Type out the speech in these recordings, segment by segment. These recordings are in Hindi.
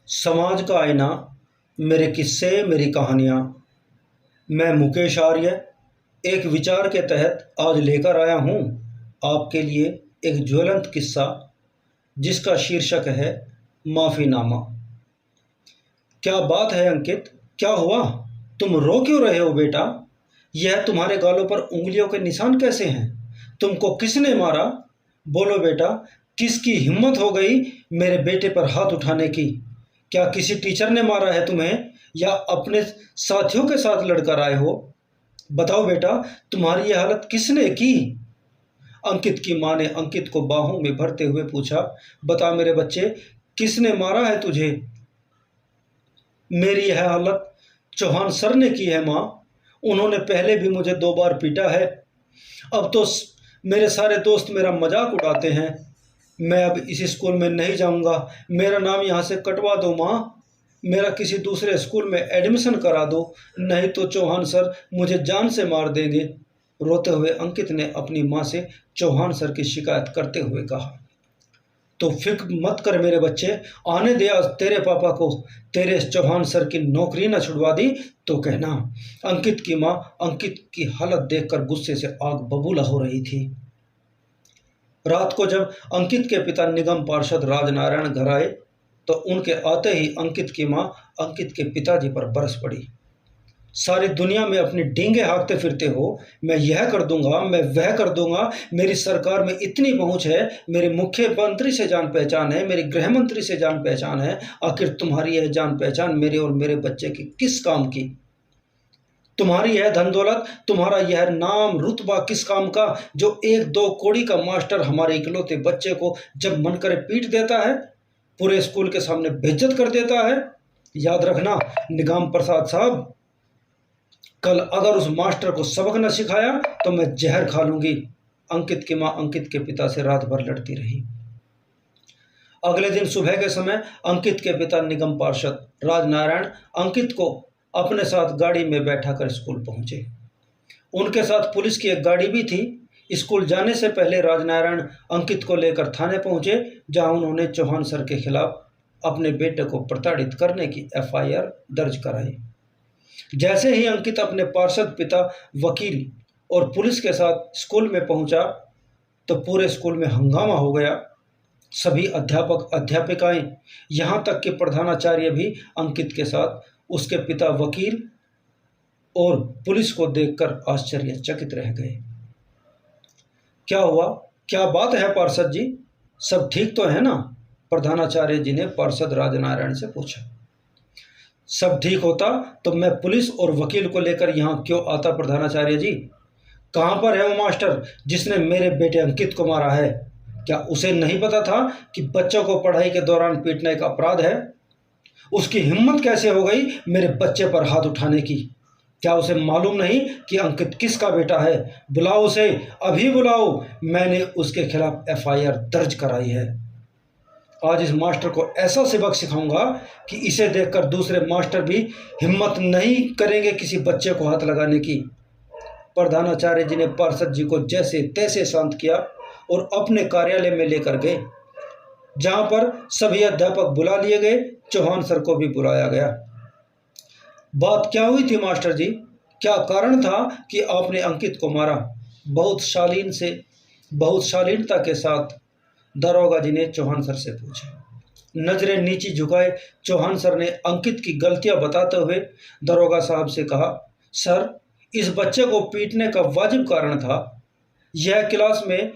समाज का आईना, मेरे किस्से, मेरी कहानियाँ। मैं मुकेश आर्य एक विचार के तहत आज लेकर आया हूँ आपके लिए एक ज्वलंत किस्सा, जिसका शीर्षक है माफ़ीनामा। क्या बात है अंकित, क्या हुआ? तुम रो क्यों रहे हो बेटा? यह तुम्हारे गालों पर उंगलियों के निशान कैसे हैं? तुमको किसने मारा? बोलो बेटा, किसकी हिम्मत हो गई मेरे बेटे पर हाथ उठाने की? क्या किसी टीचर ने मारा है तुम्हें, या अपने साथियों के साथ लड़कर आए हो? बताओ बेटा, तुम्हारी यह हालत किसने की? अंकित की मां ने अंकित को बाहों में भरते हुए पूछा, बता मेरे बच्चे, किसने मारा है तुझे? मेरी यह हालत चौहान सर ने की है माँ। उन्होंने पहले भी मुझे 2 बार पीटा है। अब तो मेरे सारे दोस्त मेरा मजाक उड़ाते हैं। मैं अब इस स्कूल में नहीं जाऊंगा। मेरा नाम यहाँ से कटवा दो माँ। मेरा किसी दूसरे स्कूल में एडमिशन करा दो, नहीं तो चौहान सर मुझे जान से मार देंगे। रोते हुए अंकित ने अपनी माँ से चौहान सर की शिकायत करते हुए कहा, तो फिक्र मत कर मेरे बच्चे, आने दे आज तेरे पापा को। तेरे चौहान सर की नौकरी न छुड़वा दी तो कहना। अंकित की माँ अंकित की हालत देखकर गुस्से से आग बबूला हो रही थी। रात को जब अंकित के पिता निगम पार्षद राजनारायण घर आए, तो उनके आते ही अंकित की माँ अंकित के पिताजी पर बरस पड़ी। सारी दुनिया में अपनी डींगे हाँकते फिरते हो, मैं यह कर दूंगा, मैं वह कर दूंगा, मेरी सरकार में इतनी पहुंच है, मेरे मुख्यमंत्री से जान पहचान है, मेरे गृह मंत्री से जान पहचान है। आखिर तुम्हारी यह जान पहचान मेरे और मेरे बच्चे की किस काम की? तुम्हारी यह धन दौलत, तुम्हारा यह नाम रुतबा किस काम का, जो 1-2 कौड़ी का मास्टर हमारे इकलौते बच्चे को जब मन करे पीट देता है, पूरे स्कूल के सामने बेइज्जत कर देता है? याद रखना निगम प्रसाद साहब, कल अगर उस मास्टर को सबक न सिखाया तो मैं जहर खा लूंगी। अंकित की मां अंकित के पिता से रात भर लड़ती रही। अगले दिन सुबह के समय अंकित के पिता निगम पार्षद राजनारायण अंकित को अपने साथ गाड़ी में बैठाकर स्कूल पहुंचे। उनके साथ पुलिस की एक गाड़ी भी थी। स्कूल जाने से पहले राजनारायण अंकित को लेकर थाने पहुंचे, जहां उन्होंने चौहान सर के खिलाफ अपने बेटे को प्रताड़ित करने की FIR दर्ज कराई। जैसे ही अंकित अपने पार्षद पिता, वकील और पुलिस के साथ स्कूल में पहुंचा, तो पूरे स्कूल में हंगामा हो गया। सभी अध्यापक, अध्यापिकाएं, यहाँ तक कि प्रधानाचार्य भी अंकित के साथ उसके पिता, वकील और पुलिस को देखकर आश्चर्यचकित रह गए। क्या हुआ? क्या बात है पार्षद जी, सब ठीक तो है ना? प्रधानाचार्य जी ने पार्षद राजनारायण से पूछा। सब ठीक होता तो मैं पुलिस और वकील को लेकर यहाँ क्यों आता प्रधानाचार्य जी? कहाँ पर है वो मास्टर जिसने मेरे बेटे अंकित को मारा है? क्या उसे नहीं पता था कि बच्चों को पढ़ाई के दौरान पीटना एक अपराध है? उसकी हिम्मत कैसे हो गई मेरे बच्चे पर हाथ उठाने की? क्या उसे मालूम नहीं कि अंकित किसका बेटा है? बुलाओ उसे, अभी बुलाओ। मैंने उसके खिलाफ FIR दर्ज कराई है। आज इस मास्टर को ऐसा सबक सिखाऊंगा कि इसे देखकर दूसरे मास्टर भी हिम्मत नहीं करेंगे किसी बच्चे को हाथ लगाने की। प्रधानाचार्य जी ने पार्षद जी को जैसे तैसे शांत किया और अपने कार्यालय में लेकर गए, जहां पर सभी अध्यापक बुला लिए गए। चौहान सर को भी बुलाया गया। बात क्या हुई थी मास्टर जी? क्या कारण था कि आपने अंकित को मारा? बहुत शालीनता के साथ दरोगा जी ने चौहान सर से पूछा। नजरें नीची झुकाए चौहान सर ने अंकित की गलतियां बताते हुए दरोगा साहब से कहा, सर, इस बच्चे को पीटने का वाजिब कारण था, यह क्लास में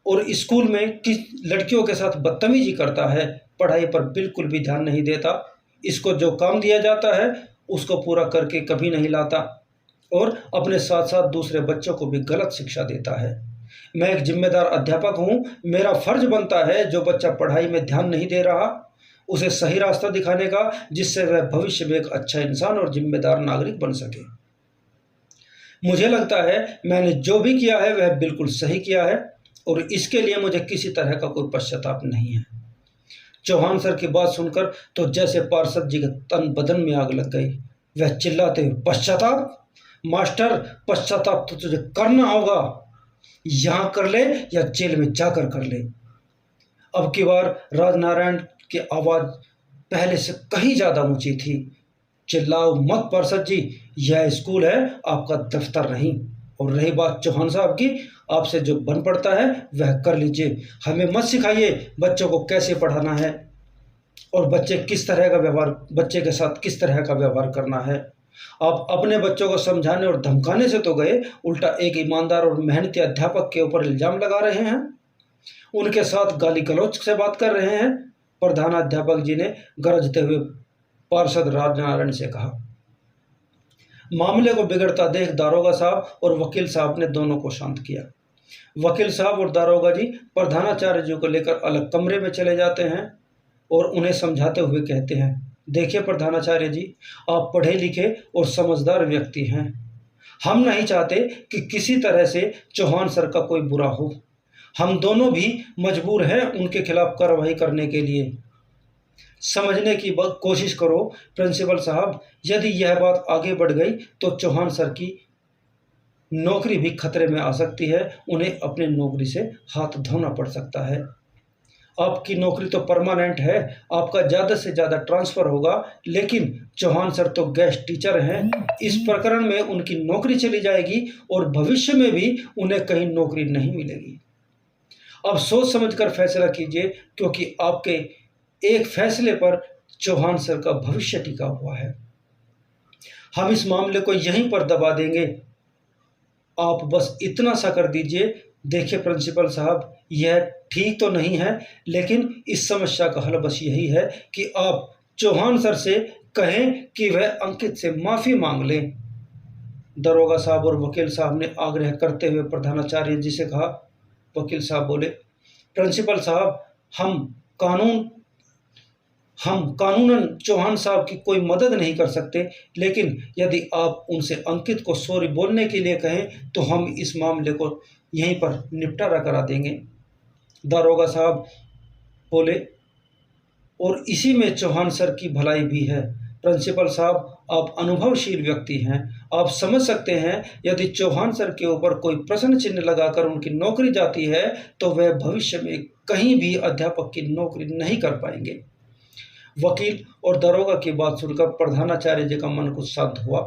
और स्कूल में किस लड़कियों के साथ बदतमीजी करता है, पढ़ाई पर बिल्कुल भी ध्यान नहीं देता, इसको जो काम दिया जाता है उसको पूरा करके कभी नहीं लाता, और अपने साथ साथ दूसरे बच्चों को भी गलत शिक्षा देता है। मैं एक जिम्मेदार अध्यापक हूँ, मेरा फर्ज बनता है जो बच्चा पढ़ाई में ध्यान नहीं दे रहा उसे सही रास्ता दिखाने का, जिससे वह भविष्य में एक अच्छा इंसान और जिम्मेदार नागरिक बन सके। मुझे लगता है मैंने जो भी किया है वह बिल्कुल सही किया है, और इसके लिए मुझे किसी तरह का कोई पश्चाताप नहीं है। चौहान सर की बात सुनकर तो जैसे पार्षद जी के तन बदन में आग लग गई। वह चिल्लाते हुए, पश्चाताप? मास्टर, पश्चाताप तो तुझे करना होगा, यहाँ कर ले या जेल में जाकर कर ले। अब की बार राजनारायण की आवाज़ पहले से कहीं ज़्यादा ऊंची थी। चिल्लाओ मत पार्षद जी, यह स्कूल है, आपका दफ्तर नहीं। और रही बात चौहान साहब की, आपसे जो बन पड़ता है वह कर लीजिए, हमें मत सिखाइए बच्चों को कैसे पढ़ाना है और बच्चे के साथ किस तरह का व्यवहार करना है। आप अपने बच्चों को समझाने और धमकाने से तो गए, उल्टा एक ईमानदार और मेहनती अध्यापक के ऊपर इल्जाम लगा रहे हैं, उनके साथ गाली गलौज से बात कर रहे हैं। प्रधानाध्यापक जी ने गरजते हुए पार्षद राजनारायण से कहा। मामले को बिगड़ता देख दारोगा साहब और वकील साहब ने दोनों को शांत किया। वकील साहब और दारोगा जी प्रधानाचार्य जी को लेकर अलग कमरे में चले जाते हैं और उन्हें समझाते हुए कहते हैं, देखिए प्रधानाचार्य जी, आप पढ़े लिखे और समझदार व्यक्ति हैं। हम नहीं चाहते कि किसी तरह से चौहान सर का कोई बुरा हो। हम दोनों भी मजबूर हैं उनके खिलाफ कार्रवाई करने के लिए। समझने की कोशिश करो प्रिंसिपल साहब, यदि यह बात आगे बढ़ गई तो चौहान सर की नौकरी भी खतरे में आ सकती है। उन्हें अपनी नौकरी से हाथ धोना पड़ सकता है। आपकी नौकरी तो परमानेंट है, आपका ज़्यादा से ज़्यादा ट्रांसफ़र होगा, लेकिन चौहान सर तो गेस्ट टीचर हैं। इस प्रकरण में उनकी नौकरी चली जाएगी और भविष्य में भी उन्हें कहीं नौकरी नहीं मिलेगी। अब सोच समझकर फैसला कीजिए, क्योंकि आपके एक फैसले पर चौहान सर का भविष्य टिका हुआ है। हम इस मामले को यहीं पर दबा देंगे, आप बस इतना सा कर दीजिए। देखिए प्रिंसिपल साहब, यह ठीक तो नहीं है, लेकिन इस समस्या का हल बस यही है कि आप चौहान सर से कहें कि वह अंकित से माफ़ी मांग लें। दरोगा साहब और वकील साहब ने आग्रह करते हुए प्रधानाचार्य जी से कहा। वकील साहब बोले, प्रिंसिपल साहब, हम कानूनन चौहान साहब की कोई मदद नहीं कर सकते, लेकिन यदि आप उनसे अंकित को सॉरी बोलने के लिए कहें तो हम इस मामले को यहीं पर निपटारा करा देंगे। दारोगा साहब बोले, और इसी में चौहान सर की भलाई भी है। प्रिंसिपल साहब, आप अनुभवशील व्यक्ति हैं, आप समझ सकते हैं यदि चौहान सर के ऊपर कोई प्रश्न चिन्ह लगाकर उनकी नौकरी जाती है तो वह भविष्य में कहीं भी अध्यापक की नौकरी नहीं कर पाएंगे। वकील और दरोगा की बात सुनकर प्रधानाचार्य जी का मन कुछ शांत हुआ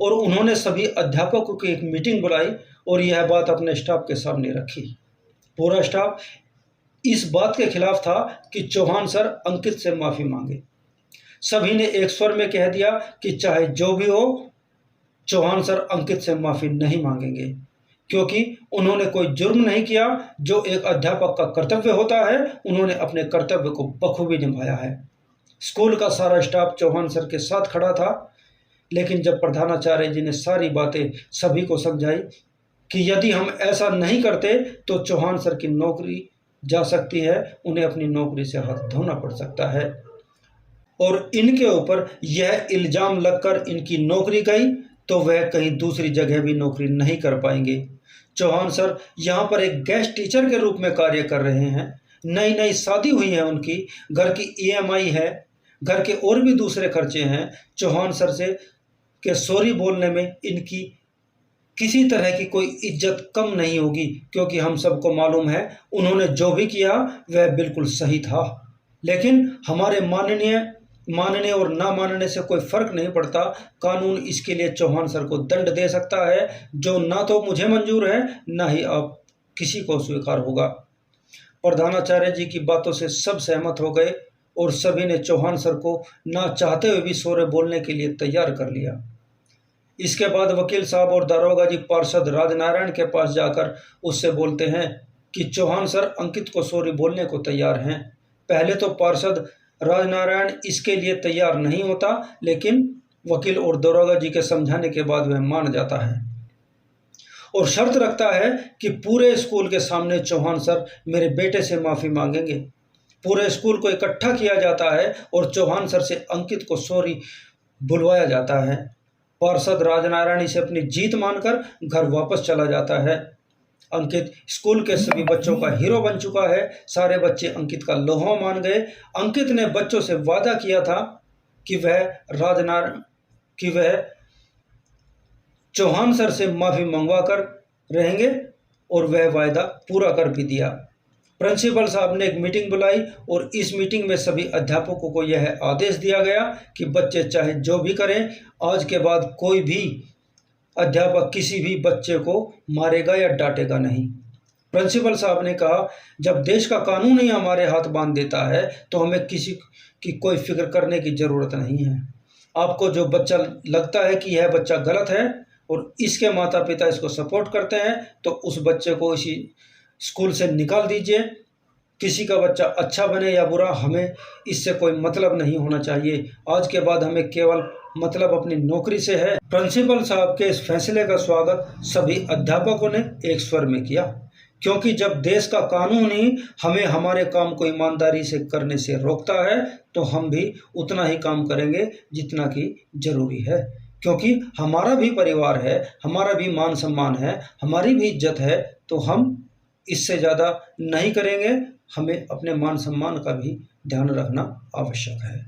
और उन्होंने सभी अध्यापकों की एक मीटिंग बुलाई और यह बात अपने स्टाफ के सामने रखी। पूरा स्टाफ इस बात के खिलाफ था कि चौहान सर अंकित से माफ़ी मांगे। सभी ने एक स्वर में कह दिया कि चाहे जो भी हो, चौहान सर अंकित से माफ़ी नहीं मांगेंगे, क्योंकि उन्होंने कोई जुर्म नहीं किया। जो एक अध्यापक का कर्तव्य होता है, उन्होंने अपने कर्तव्य को बखूबी निभाया है। स्कूल का सारा स्टाफ चौहान सर के साथ खड़ा था, लेकिन जब प्रधानाचार्य जी ने सारी बातें सभी को समझाई कि यदि हम ऐसा नहीं करते तो चौहान सर की नौकरी जा सकती है, उन्हें अपनी नौकरी से हाथ धोना पड़ सकता है, और इनके ऊपर यह इल्ज़ाम लगकर इनकी नौकरी गई तो वह कहीं दूसरी जगह भी नौकरी नहीं कर पाएंगे। चौहान सर यहाँ पर एक गेस्ट टीचर के रूप में कार्य कर रहे हैं। नई नई शादी हुई है उनकी, घर की EMI है, घर के और भी दूसरे खर्चे हैं। चौहान सर से के सॉरी बोलने में इनकी किसी तरह की कोई इज्जत कम नहीं होगी, क्योंकि हम सबको मालूम है उन्होंने जो भी किया वह बिल्कुल सही था। लेकिन हमारे मानने और ना मानने से कोई फर्क नहीं पड़ता। कानून इसके लिए चौहान सर को दंड दे सकता है, जो ना तो मुझे मंजूर है, ना ही आप किसी को स्वीकार होगा। प्रधानाचार्य जी की बातों से सब सहमत हो गए और सभी ने चौहान सर को ना चाहते हुए भी सॉरी बोलने के लिए तैयार कर लिया। इसके बाद वकील साहब और दारोगा जी पार्षद राजनारायण के पास जाकर उससे बोलते हैं कि चौहान सर अंकित को सॉरी बोलने को तैयार हैं। पहले तो पार्षद राजनारायण इसके लिए तैयार नहीं होता, लेकिन वकील और दारोगा जी के समझाने के बाद वह मान जाता है और शर्त रखता है कि पूरे स्कूल के सामने चौहान सर मेरे बेटे से माफ़ी मांगेंगे। पूरे स्कूल को इकट्ठा किया जाता है और चौहान सर से अंकित को सॉरी बुलवाया जाता है। पार्षद राजनारायण इसे अपनी जीत मानकर घर वापस चला जाता है। अंकित स्कूल के सभी बच्चों का हीरो बन चुका है। सारे बच्चे अंकित का लोहा मान गए। अंकित ने बच्चों से वादा किया था कि वह चौहान सर से माफ़ी मंगवा कर रहेंगे और वह वायदा पूरा कर भी दिया। प्रिंसिपल साहब ने एक मीटिंग बुलाई और इस मीटिंग में सभी अध्यापकों को यह आदेश दिया गया कि बच्चे चाहे जो भी करें, आज के बाद कोई भी अध्यापक किसी भी बच्चे को मारेगा या डांटेगा नहीं। प्रिंसिपल साहब ने कहा, जब देश का कानून ही हमारे हाथ बांध देता है तो हमें किसी की कोई फिक्र करने की ज़रूरत नहीं है। आपको जो बच्चा लगता है कि यह बच्चा गलत है और इसके माता पिता इसको सपोर्ट करते हैं, तो उस बच्चे को इसी स्कूल से निकाल दीजिए। किसी का बच्चा अच्छा बने या बुरा, हमें इससे कोई मतलब नहीं होना चाहिए। आज के बाद हमें केवल मतलब अपनी नौकरी से है। प्रिंसिपल साहब के इस फैसले का स्वागत सभी अध्यापकों ने एक स्वर में किया, क्योंकि जब देश का कानून ही हमें हमारे काम को ईमानदारी से करने से रोकता है, तो हम भी उतना ही काम करेंगे जितना कि जरूरी है। क्योंकि हमारा भी परिवार है, हमारा भी मान सम्मान है, हमारी भी इज्जत है, तो हम इससे ज़्यादा नहीं करेंगे। हमें अपने मान सम्मान का भी ध्यान रखना आवश्यक है।